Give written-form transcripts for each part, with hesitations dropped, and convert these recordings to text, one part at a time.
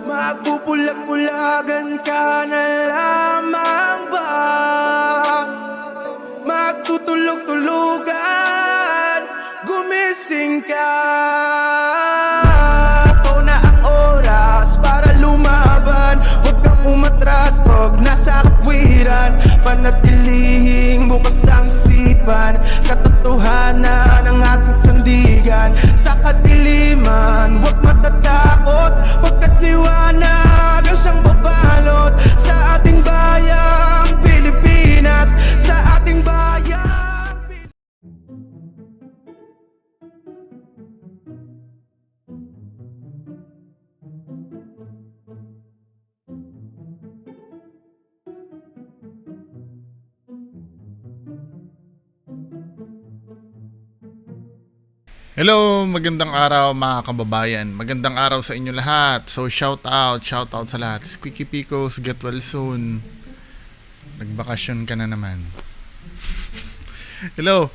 Magpupulag-pulagan ka na lamang ba? Magtutulog-tulugan, gumising ka. Ito na ang oras para lumaban. Huwag kang umatras pag nasa kapwiran. Panatilihing bukas ang sipan, katotohanan ng ating sandigan. Sa kadiliman, huwag matatakot, pagkat liwanag ang siyang babalot sa ating bayang Pilipinas, sa ating bayang Hello, magandang araw mga kababayan. Magandang araw sa inyo lahat. So shout out sa lahat. Squeaky Picos, get well soon. Nagbakasyon ka na naman. Hello.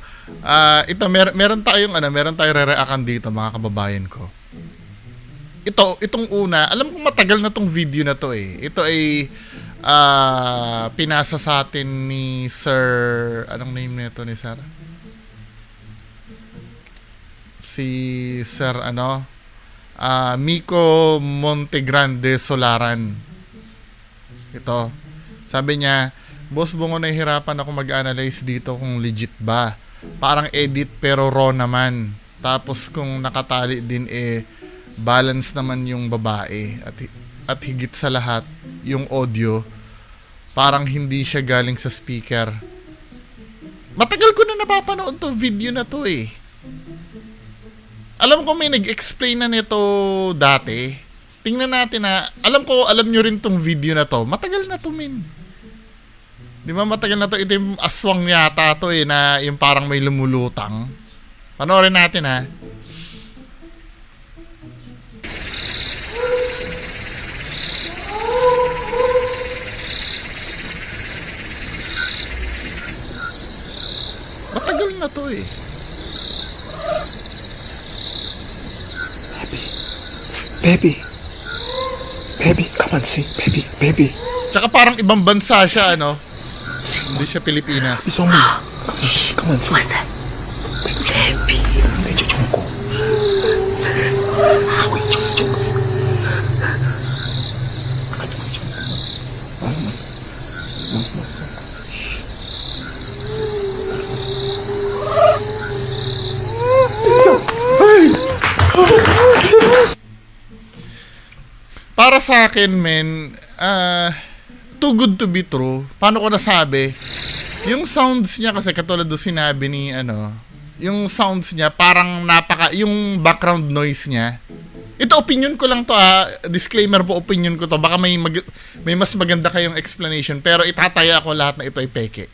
Ito meron tayong re-reactan dito mga kababayan ko. Itong una, alam ko matagal na tong video na to eh. Ito ay pinasa sa atin ni Sir, anong name nito ni Sir? Si Sir Miko Montegrande Solaran. Ito. Sabi niya, Boss Bungo, nahihirapan ako mag-analyze dito kung legit ba. Parang edit pero raw naman. Tapos kung nakatali din balance naman yung babae. At higit sa lahat, yung audio, parang hindi siya galing sa speaker. Matagal ko na napapanood to video na to eh. Alam ko may nag-explain na nito dati. Tingnan natin na, alam nyo rin tong video na to. Matagal na to, min. Di ba matagal na to? Ito yung aswang yata to eh, na yung parang may lumulutang. Panoorin natin ha. Matagal na to eh. Baby, come on, see, baby. Tsaka parang ibang bansa siya, ano? Hindi siya Pilipinas. It's only. Shh, come on, see. What's that? Baby. 상대 좋고. 하고 있죠. Para sa akin, men, too good to be true. Paano ko nasabi? Yung sounds niya kasi katulad do sinabi ni yung sounds niya parang yung background noise niya. Ito opinion ko lang to disclaimer po, opinion ko to. Baka may mas maganda kayong explanation, pero itataya ko lahat na ito ay peke.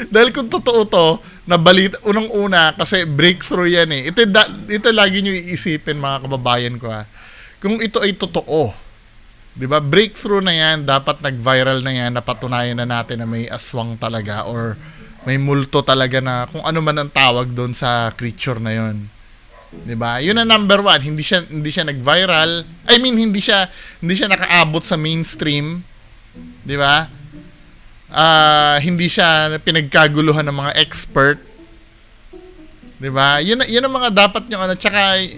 Dahil kung totoo to, nabalita unang-una kasi breakthrough yan eh. Ito lagi nyo iisipin mga kababayan ko Kung ito ay totoo, 'di ba? Breakthrough na 'yan, dapat nag-viral na 'yan, napatunayan na natin na may aswang talaga or may multo talaga na kung ano man ang tawag doon sa creature na 'yon. 'Di ba? 'Yun ang number one, hindi siya nag-viral. I mean, hindi siya nakaabot sa mainstream, 'di ba? Hindi siya pinagkaguluhan ng mga expert. 'Di ba? 'Yun ang mga dapat yung tsaka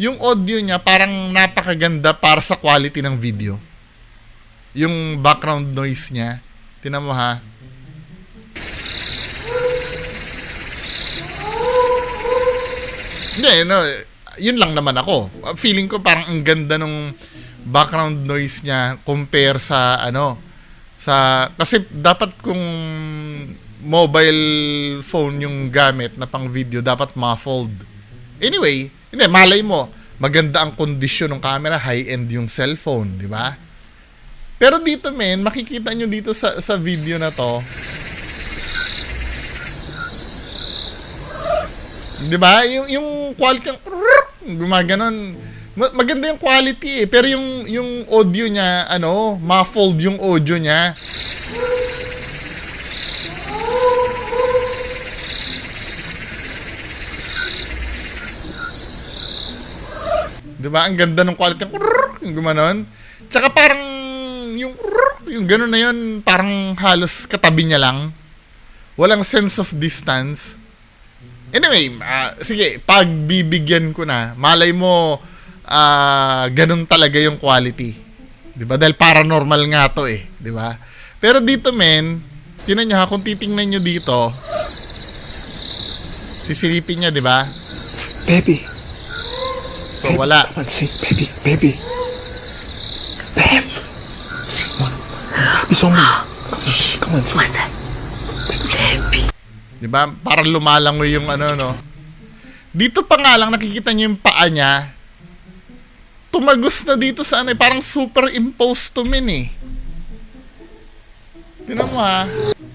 yung audio niya parang napakaganda para sa quality ng video. Yung background noise niya. Tingnan mo ha. Hindi, yun lang naman ako. Feeling ko parang ang ganda nung background noise niya compare sa kasi dapat kung mobile phone yung gamit na pang video, dapat muffled. Anyway, hindi, malay mo, maganda ang kondisyon ng camera, high-end yung cellphone, di ba? Pero dito, men, makikita nyo dito sa video na to, di ba? Yung quality, gumaganon, maganda yung quality eh, pero yung audio niya, muffled yung audio niya. 'Di ba? Ang ganda ng quality yung gumanon. Tsaka parang yung gano'n na yun, parang halos katabi niya lang. Walang sense of distance. Anyway, sige, pagbibigyan ko na, malay mo, ganun talaga yung quality. 'Di ba? Dahil paranormal nga to eh, 'di ba? Pero dito men, tinan nyo ha, kung titingnan nyo dito, sisilipin niya, 'di ba? Baby. So wala. Come on, see. Baby. Babe. Come on. It's on me. Come on, see. What's that? Baby. 'Di ba? Parang lumalangoy yung ano, no? Dito pa nga lang nakikita niyo yung paa niya. Tumagos na dito sa ano, parang superimposed to men eh. Tingnan mo ha.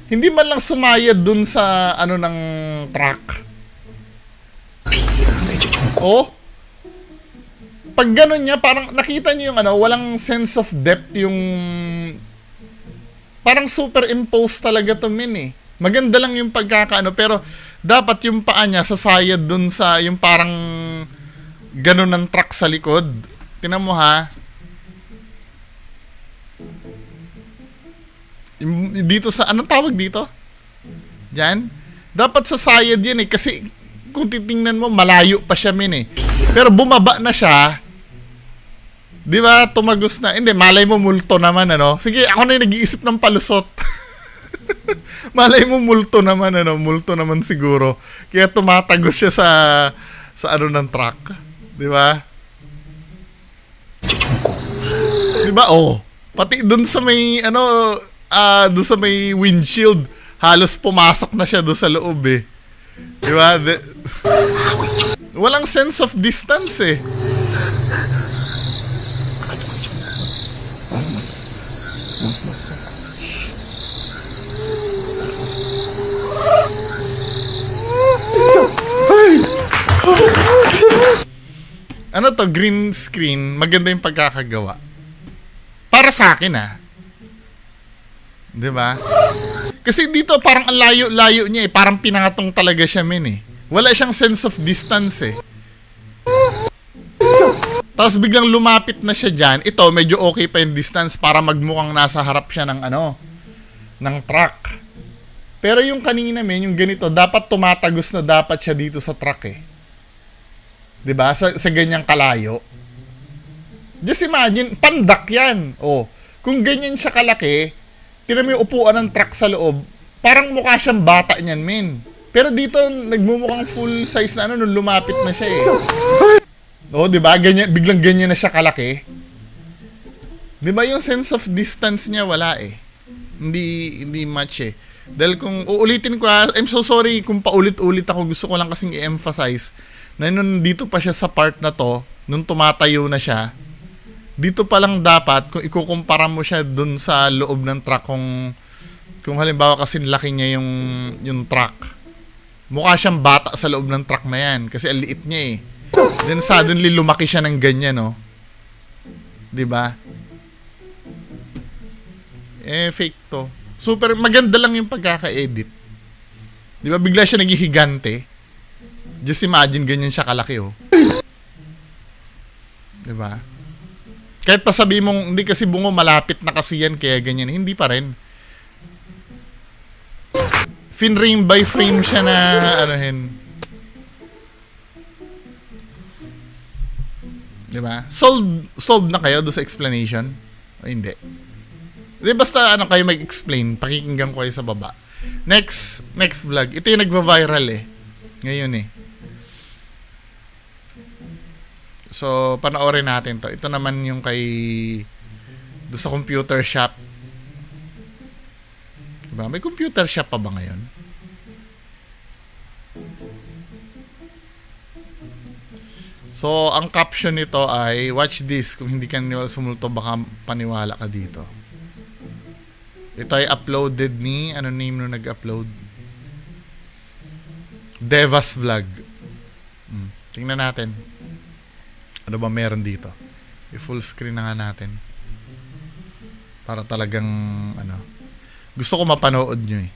Hindi man lang sumayad dun sa ano ng truck. Oh. Pag ganun niya, parang nakita niyo yung ano, walang sense of depth yung parang superimposed talaga to men eh. Maganda lang yung pagkakaano, pero dapat yung paa niya sasayad dun sa yung parang ganun ng truck sa likod. Tingnan mo ha. Dito sa, anong tawag dito? Diyan? Dapat sasayad yan eh, kasi kung titingnan mo, malayo pa siya men eh. Pero bumaba na siya. Di ba? Tumagos na. Hindi, malay mo multo naman ano. Sige, ako na yung nag-iisip ng palusot. Malay mo multo naman ano, multo naman siguro. Kaya tumatagos siya sa ano ng truck, 'di ba? Di ba? Oh, pati doon sa may ano, doon sa may windshield, halos pumasok na siya doon sa loob eh. Di ba? Walang sense of distance eh. Ano to, green screen, maganda yung pagkakagawa. Para sa akin 'Di ba? Kasi dito parang ang layo-layo niya eh, parang pinatong talaga siya men eh. Wala siyang sense of distance eh. Tapos biglang lumapit na siya diyan. Ito medyo okay pa yung distance para magmukhang nasa harap siya ng ano, ng truck. Pero yung kanina men, yung ganito, dapat tumatagos na dapat siya dito sa truck eh. 'Di ba? Sa ganyang kalayo. Just imagine, pandak 'yan. Oh, kung ganyan siya kalaki, tingnan mo yung upuan ng truck sa loob, parang mukha siyang bata niyan, men. Pero dito nagmumukhang full size na ano nung lumapit na siya eh. Oh, 'di ba? Ganyan, biglang ganyan na siya kalaki. 'Di ba yung sense of distance niya wala eh. Hindi much eh. Dahil kung uulitin ko, I'm so sorry kung paulit-ulit ako, gusto ko lang kasing i-emphasize na nung dito pa siya sa part na to, nung tumatayo na siya, dito pa lang dapat, kung ikukumpara mo siya dun sa loob ng truck, kung halimbawa kasi laki niya yung truck, mukha siyang bata sa loob ng truck na yan, kasi ang liit niya eh. Then suddenly lumaki siya ng ganyan, no? 'Di ba? Fake to. Super maganda lang yung pagkaka-edit. 'Di ba? Bigla siya naghihigante. Just imagine ganyan siya kalaki, oh. 'Di ba? Kahit pa sabi mong hindi kasi bungo malapit na kasi yan kaya ganyan, hindi pa rin. Frame by frame siya na anuhin. 'Di ba? Solved na kayo do sa explanation? O hindi? Di basta ano kayo mag-explain, pakikinggan ko kayo sa baba. Next vlog. Ito yung nagva-viral eh. Ngayon eh. So, panoorin natin to. Ito naman yung kay do sa computer shop. Diba? May computer shop pa ba ngayon? So, ang caption nito ay, watch this. Kung hindi ka naniwala sumulto, baka paniwala ka dito. Ito ay uploaded ni, ano name nung nag-upload? Devas Vlog. Tingnan natin. Ano ba meron dito? I-full screen na nga natin. Para talagang, ano. Gusto ko mapanood nyo eh.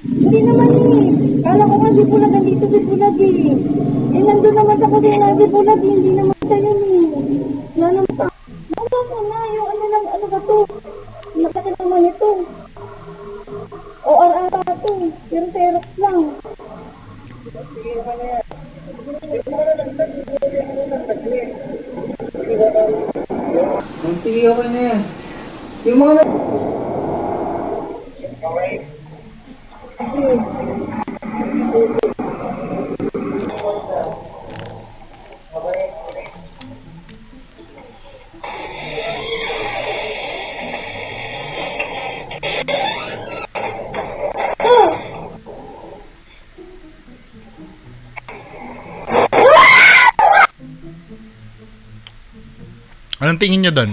Hindi naman eh. Kala ko nga si Bulag, nandito si Bulag eh. Eh, nandun naman sa kusina si Bulag, hindi naman siya yun eh. Wala naman pa. Wala ko na, yung ano lang, ano ba to? Nakakit naman ito. O ata to, pero Xerox lang. Sige, okay na yan. Yung mga... Anong tingin nyo doon?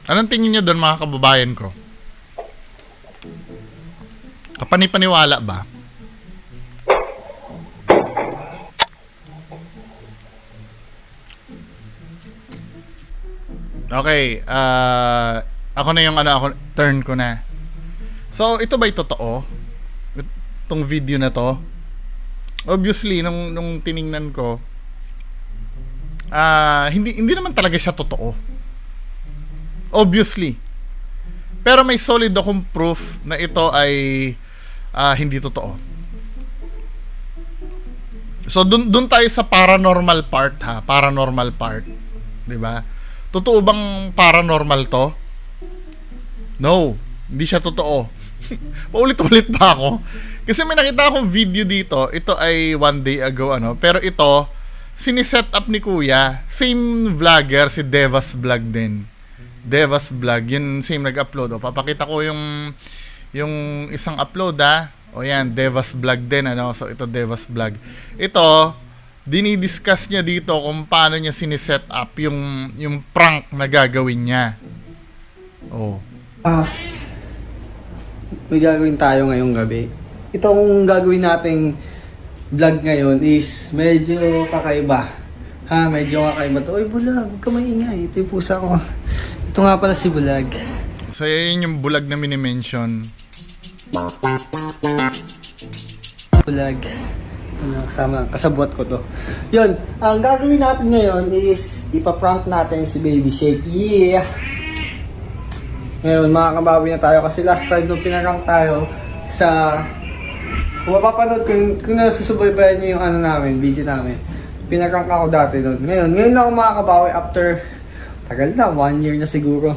Anong tingin nyo doon, mga kababayan ko? Kapanipaniwala ba? Okay, ako na yung turn ko na. So, ito ba'y totoo? Itong video na to? Obviously, nung tiningnan ko, hindi naman talaga siya totoo. Obviously. Pero may solid akong proof na ito ay hindi totoo. So dun tayo sa paranormal part ha, paranormal part. 'Di ba? Totoo bang paranormal to? No, hindi siya totoo. Paulit-ulit pa ako. Kasi may nakita akong video dito, ito ay one day ago pero ito siniset up ni Kuya, same vlogger si Devas Vlog din. Devas Vlog, yun same nag-upload. Papakita ko yung isang upload O yan, Devas Vlog din So ito Devas Vlog. Ito dinidiscuss niya dito kung paano niya siniset up yung prank na gagawin niya. May gagawin tayo ngayong gabi. Itong gagawin nating vlog ngayon is medyo kakaiba. Medyo kakaiba to. Uy, Bulag, huwag ka maingay. Ito yung pusa ko. Ito nga pala si Bulag. So, yun yung bulag na mini-mention. Bulag. Kasabot ko to. Yun, ang gagawin natin ngayon is ipaprank natin si Baby Shake. Yeah! Ngayon, makakabawi na tayo kasi last time nung pinarang tayo sa... Kung mapapanood, kung nasusubaybayan nyo yung video namin, pinarang ako dati doon. Ngayon lang ako makakabawi after... Tagal na, 1 year na siguro.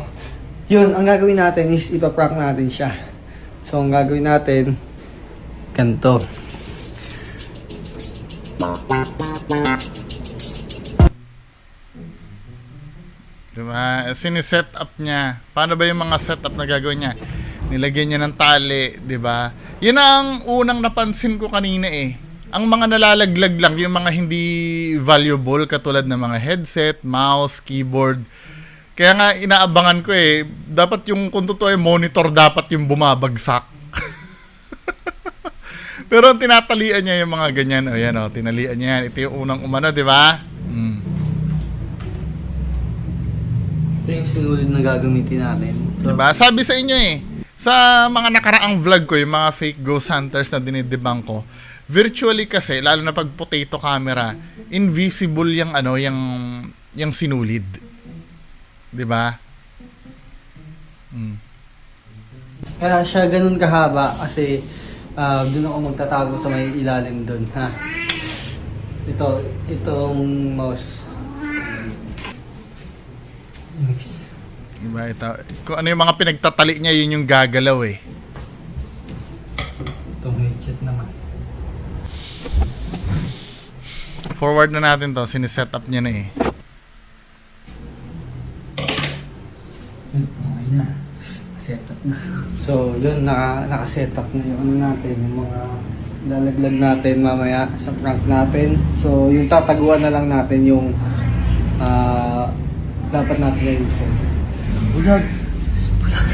Yun, ang gagawin natin is ipaprank natin siya. So, ang gagawin natin, ganito. Diba? siniset up niya. Paano ba yung mga setup na gagawin niya? Nilagyan niya ng tali, di ba? Yun ang unang napansin ko kanina eh. Ang mga nalalaglag lang, yung mga hindi valuable katulad ng mga headset, mouse, keyboard. Kaya nga inaabangan ko eh, dapat yung kung totoo yung monitor dapat yung bumabagsak. Pero ang tinatalian niya yung mga ganyan. O yan o, tinalian niya yan. Ito yung unang umano, di ba? Ito yung sinulid na gagamitin natin. So, Diba? Sabi sa inyo eh, sa mga nakaraang vlog ko, yung mga fake ghost hunters na dinidebunk ko, virtually kasi, lalo na pag potato camera, invisible yung ano, yung sinulid. Diba? kaya siya ganun kahaba kasi doon ako magtatago sa may ilalim doon, ha. Itong mouse. Mix. Diba? Ito, kung ano yung mga pinagtatali niya, yun yung gagalaw eh. Itong headset naman. Forward na natin to, siniset up niya na eh. Okay na. Setup na. So, yun, naka-setup na yung ano natin, yung mga lalaglag natin mamaya sa prank natin. So, yung tataguan na lang natin yung dapat natin ayusin. Bulag! Bulag!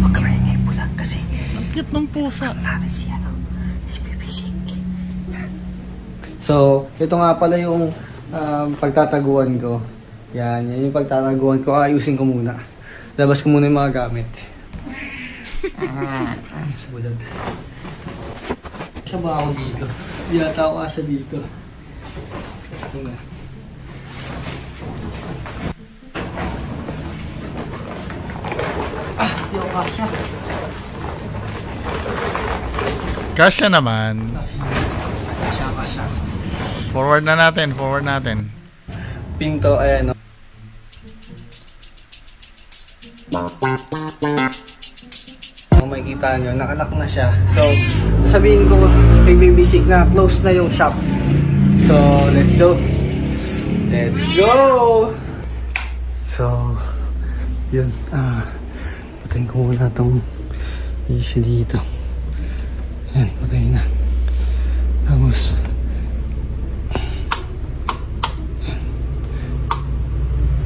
Huwag ka maingay, bulag, kasi Ang cute ng pusa. natin si Baby Chick. So, ito nga pala yung pagtataguan ko. Yan yung pagtataguan ko. Ayusin ko muna. Labas ko muna yung mga gamit. Sa bulag. Siya ba ako dito? Yata ako asa dito. Gusto na. Di ako kasya. Kasya naman. Kasya. Forward na natin, forward natin. Pinto, ayan o. Kung makikita nyo, nakalock na siya. So, sabihin ko kay Baby Chick na close na yung shop. So, let's go. Let's go! So, yun. Patayin ko muna itong AC dito. Yan, patayin na. Tapos,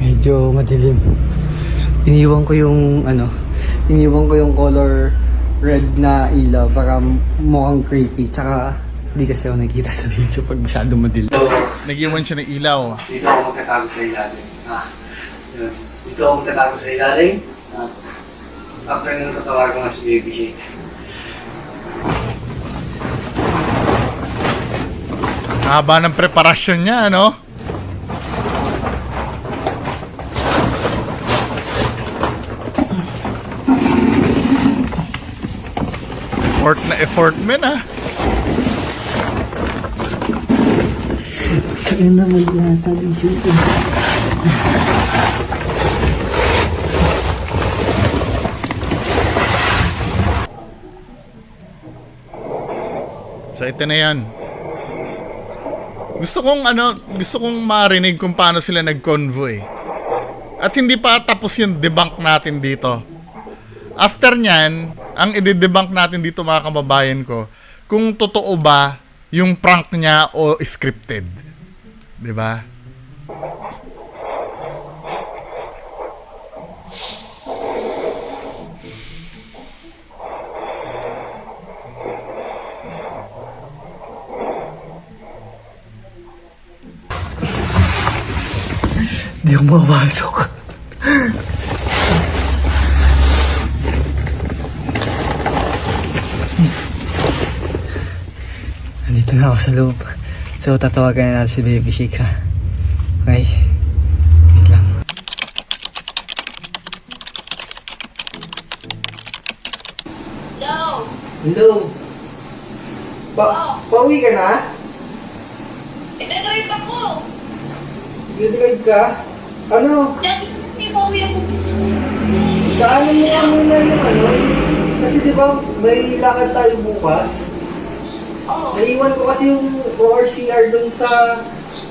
medyo madilim. Iniwan ko yung color red na ilaw para mukhang creepy. Tsaka hindi kasi ako nakikita sa video pag masyado madilim. Nag-iwan siya ng ilaw. Dito ako magtatago sa ilalim. Yun. Dito ako magtatago sa ilalim. After nung tatawag ko nga si Baby Chick. Haba ng preparasyon niya, ano? Effort na effort men ah. Kaya na may natali siya. So ito na yan. Gusto kong marinig kung paano sila nag-convoy. At hindi pa tapos yung debunk natin dito. After nyan, ang i-debunk natin dito mga kababayan ko, kung totoo ba yung prank niya o scripted. 'Di ba? Hindi ako makapasok. Nandito na ako sa loob. So, tatawagan na natin si Baby Chick, ha? Okay. Wait lang. Hello? Hello? Pauwi ka na? Nagdadrive ako. Nag-drive ka? Ano? Dati ko kasi pauwi ako. Daanan mo ka muna yung ano? Kasi di ba may lakad tayo bukas? Oo. Naiwan ko kasi yung ORCR dun sa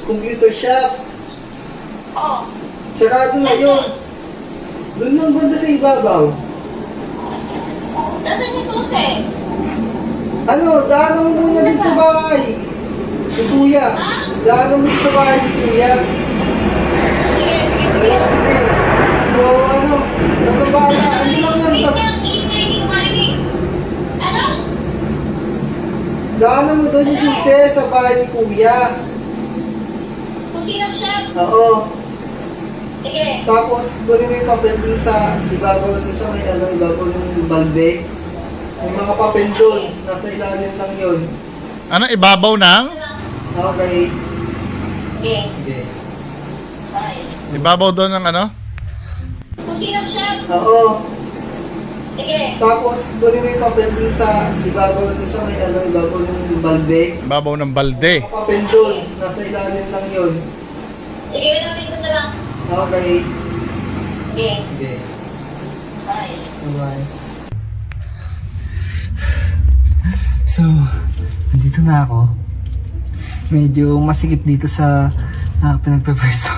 computer shop. Oo. Sarado na yun. Doon lang banda sa ibabaw. Nasaan yung susi? Ano, daanan mo muna din sa bahay. Ni Kuya. Daanan mo sa bahay ni Kuya. Sige, sige. Wala kasi kayo. So, ano, nagabala. Ano lang yan, tas Ano? daanan mo doon yung susi sa bahay ni Kuya. Susi ng chef? Oo. Sige. Tapos, kunin mo yung papel dun sa ibabaw dun sa may ano, ibabaw ng balde. Yung mga papel doon, nasa ilalim lang yun. Ano, ibabaw ng? Okay. Sige. Okay. Bye. Ibabaw doon ng ano? Susi ng chef? Oo. Sige. Tapos, kunin mo yung papel dun sa ibabaw dun sa may ano, ibabaw ng balde. Ibabaw ng balde. Papel doon, nasa ilalim lang yun. Sige, natin ko na lang. Okay. Sige. Okay. Bye. Bye. So, nandito na ako. Medyo masikip dito sa pinagpe-pwesto.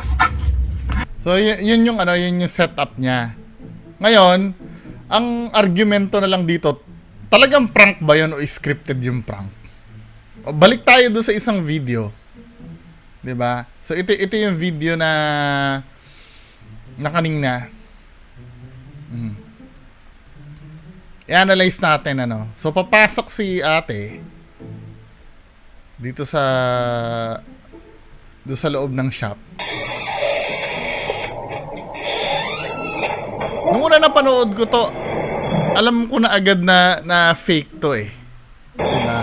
So, yun yung ano, yun yung setup niya. Ngayon, ang argumento na lang dito, talagang prank ba yun o scripted yung prank? O, balik tayo doon sa isang video. 'Di ba? So, ito yung video na kanina. I-analyze natin ano. So, papasok si ate dito sa doon sa loob ng shop. Nung una napanood ko to, alam ko na agad na fake to eh. Diba?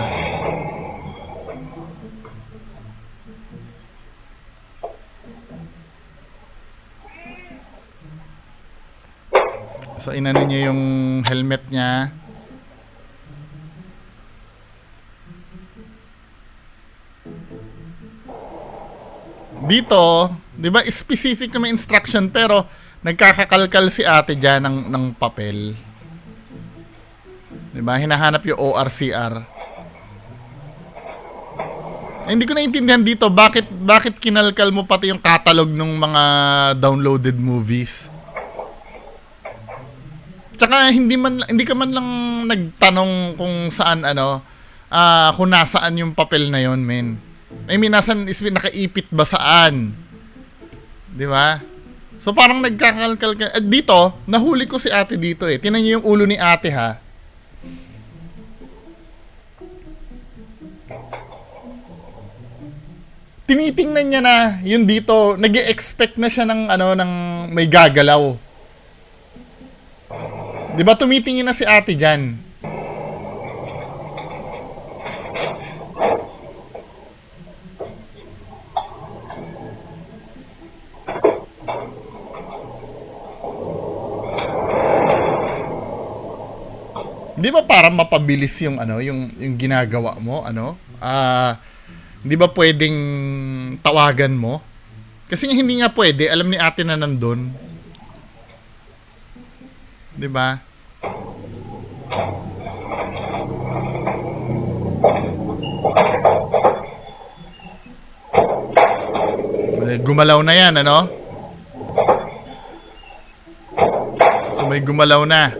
So, inano niya yung helmet niya. Dito, di ba, specific na may instruction pero nagkakakalkal si ate dyan ng papel. Di ba? Hinahanap yung ORCR. Hindi ko naintindihan dito bakit kinalkal mo pati yung catalog ng mga downloaded movies. Tsaka hindi ka man lang nagtanong kung saan kung nasaan yung papel na yon, men. I mean, nakaipit ba saan? 'Di ba? So parang nagkakalkal ka. At dito, nahuli ko si ate dito eh. Tingnan niyo yung ulo ni ate ha. Tinitingnan niya na yun dito, nag-e-expect na siya ng may gagalaw. 'Di ba tumitingin na si ate diyan? Di ba parang mapabilis yung yung ginagawa mo, di ba pwedeng tawagan mo? Kasi hindi nga pwede, alam ni ate na nandun. Di ba? Gumalaw na yan, So may gumalaw na.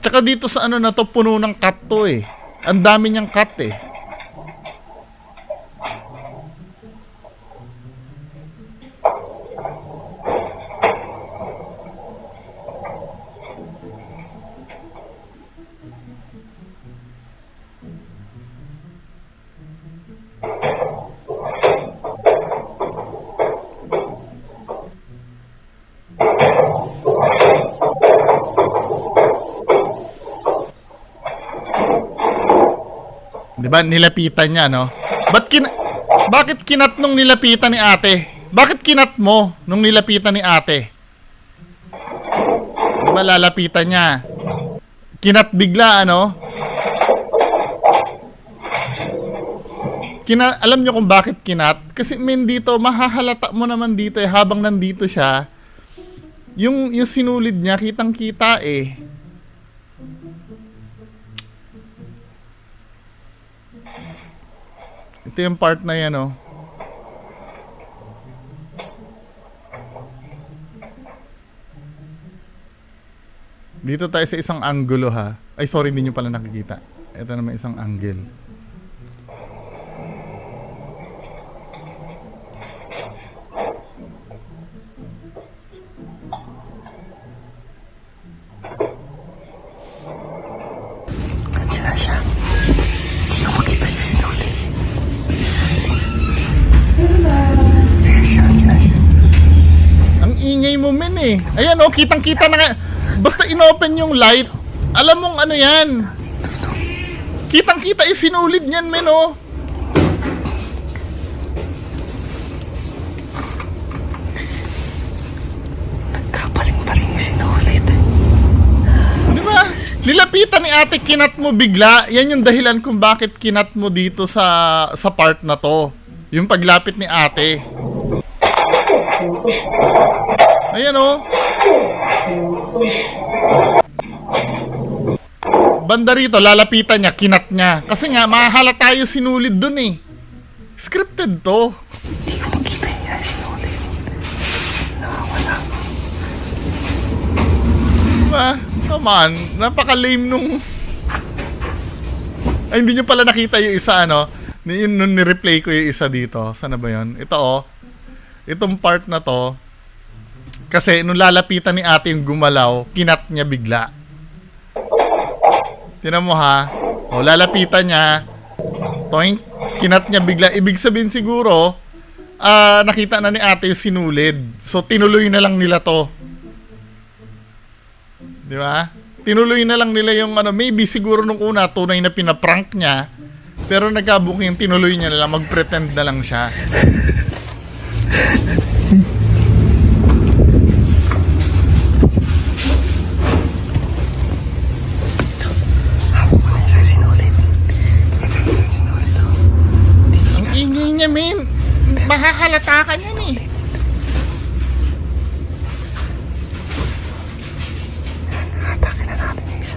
Tsaka dito sa na to, puno ng cat to eh. Ang dami niyang cat eh. Diba, nilapitan niya, Bakit kinat nung nilapitan ni ate? Bakit kinat mo nung nilapitan ni ate? Diba, lalapitan niya. Kinat bigla, alam niyo kung bakit kinat? Kasi dito, mahahalata mo naman dito habang nandito siya. Yung sinulid niya, kitang-kita eh. Ito yung part na yan, oh. Dito tayo sa isang angulo, ha. Ay, sorry, hindi nyo pala nakikita. Ito naman isang angle. Nandiyan na siya. Hindi ko makita yung sinuli. Ayan siya, nandiyan na siya. Ang ingay mo, men, eh. Ayan, oh, kitang-kita na nga. Basta inopen yung light, alam mong ano yan. Kitang-kita yung sinulid niyan, men, oh. Nagkapaling pa rin yung sinulit. Di ba? Nilapitan ni ate, kinat mo bigla. Yan yung dahilan kung bakit kinat mo dito sa part na to. Yung paglapit ni ate. Ayan, oh. Banda rito, lalapitan niya, kinat niya. Kasi nga, mahalata tayo sinulid dun eh. Scripted to. Hindi ko makita yung sinulit. Nakawala. Diba? Come on, napaka-lame nung... Ay, hindi nyo pala nakita yung isa, ano? Nung ni-replay ko yung isa dito. Sana ba yun? Ito, oh. Itong part na to. Kasi nung lalapitan ni ate yung gumalaw, kinat niya bigla. Tinan mo, ha? O, lalapitan niya. Toink, kinat niya bigla. Ibig sabihin siguro, nakita na ni ate yung sinulid. So, tinuloy na lang nila to. Di ba? Tinuloy na lang nila yung ano, maybe siguro nung una, tunay na pinaprank niya. Pero nagkabuking tinuloy niya na lang, mag-pretend na lang siya. Hawak ko na yung isang sinulit. Ito yung isang sinulit, oh. Ang ingay niya, men. Mahahalata ka niyan eh. Hatakin na natin yung isa.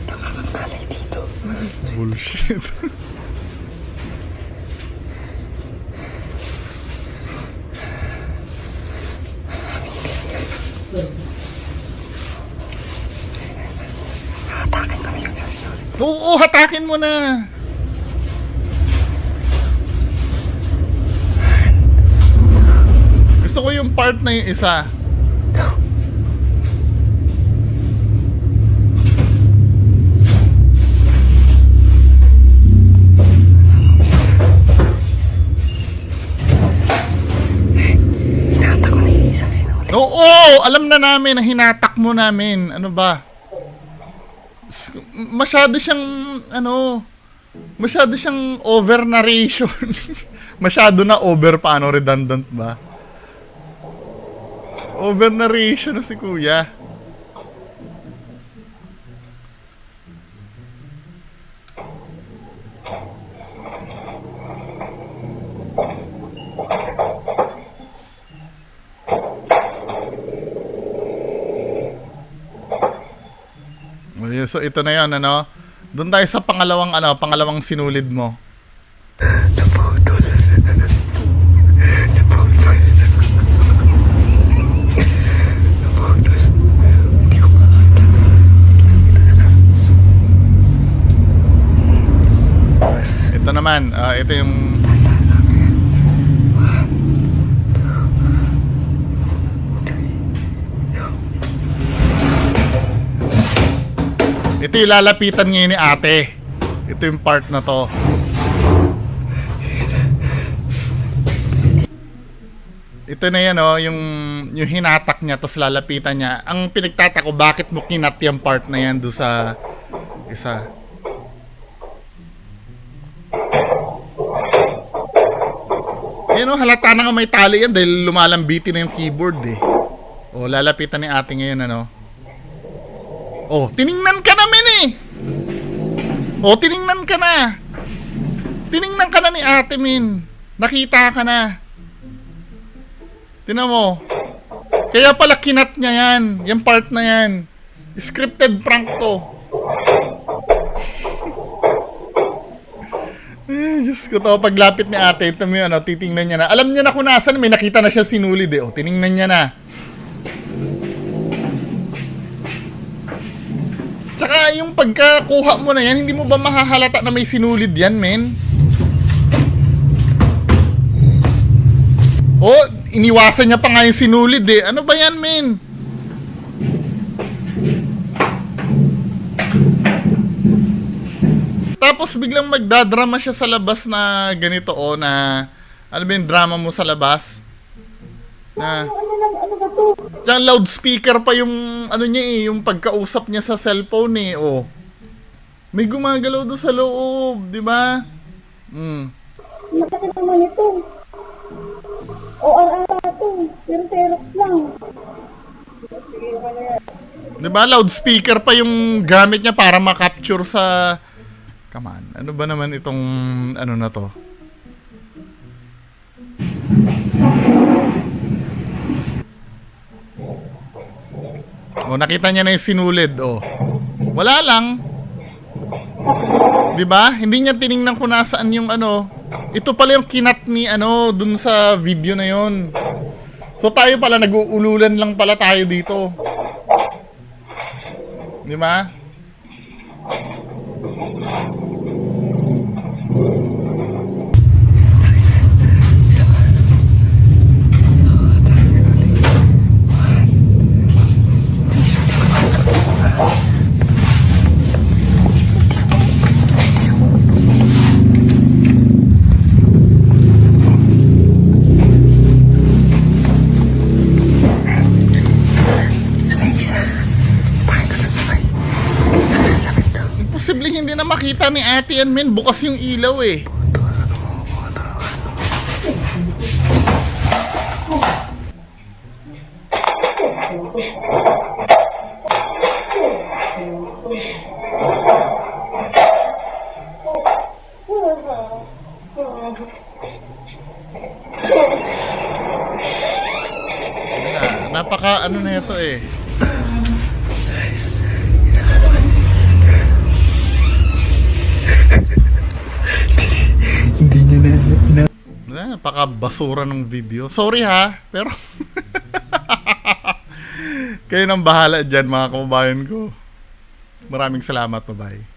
Nakakakalay dito. Bullshit. Hatakin kami yung isang sinulit. Oo, hatakin mo na. Gusto ko yung part na yung isa. Hinatak ko na yung isang sinulit. Oo, alam na namin na hinatak mo namin. Ano ba? Masyado siyang, ano, masyado siyang over narration. Masyado na over, paano, redundant ba? Over narration na si kuya. Okay, so ito na 'yon, ano. Doon tayo sa pangalawang sinulid mo. Naputol. Hindi ko makakita. Ito naman, ito yung ito yung lalapitan ngayon ni ate. Ito yung part na to. Ito na yan, oh, yung hinatak niya tapos lalapitan niya. Ang pinagtatako, bakit mo kinat yung part na yan doon sa isa. Ayan, oh, halata na nga may tali yan dahil lumalambiti na yung keyboard eh. Oh, lalapitan ni ate ngayon, ano. Oh, tiningnan ka namin eh. Oh, tiningnan ka na. Tiningnan ka na ni ate, min. Nakita ka na. Tingnan mo. Kaya pala kinat niya yan. Yung part na yan. Scripted prank to. Diyos ko to. Paglapit ni ate, ito mo yun, titingnan niya na. Alam niya na kung nasan, may nakita na siya sinulid eh. Tiningnan niya na. Tsaka yung pagkakuha mo na yan, hindi mo ba mahahalata na may sinulid yan, men? Oh, iniwasan niya pa nga yung sinulid eh. Ano ba yan, men? Tapos biglang magdadrama siya sa labas na ganito na ano ba yung drama mo sa labas? Na Ano ba to? tsaka loudspeaker pa yung ano niya yung pagkausap niya sa cellphone May gumagalaw doon sa loob, di ba? Masakit naman ito. OR to. Pero Xerox lang. Di ba? Loudspeaker pa yung gamit niya para makapture sa... Come on. Ano ba naman itong ano na to? Oh, nakita niya na yung sinulid. Oh. Wala lang. Di ba? Hindi niya tiningnan kung nasaan yung ano. Ito pala yung kinat ni ano dun sa video na yon. So tayo pala nag-uululan lang pala tayo dito. Di ba? Imposibleng hindi na makita ni ate yan, men. Bukas yung ilaw eh. Napaka ano na ito eh. Hindi niya na. Napaka basura ng video. Sorry ha, pero kayo nang bahala dyan mga kababayan ko. Maraming salamat, bye-bye.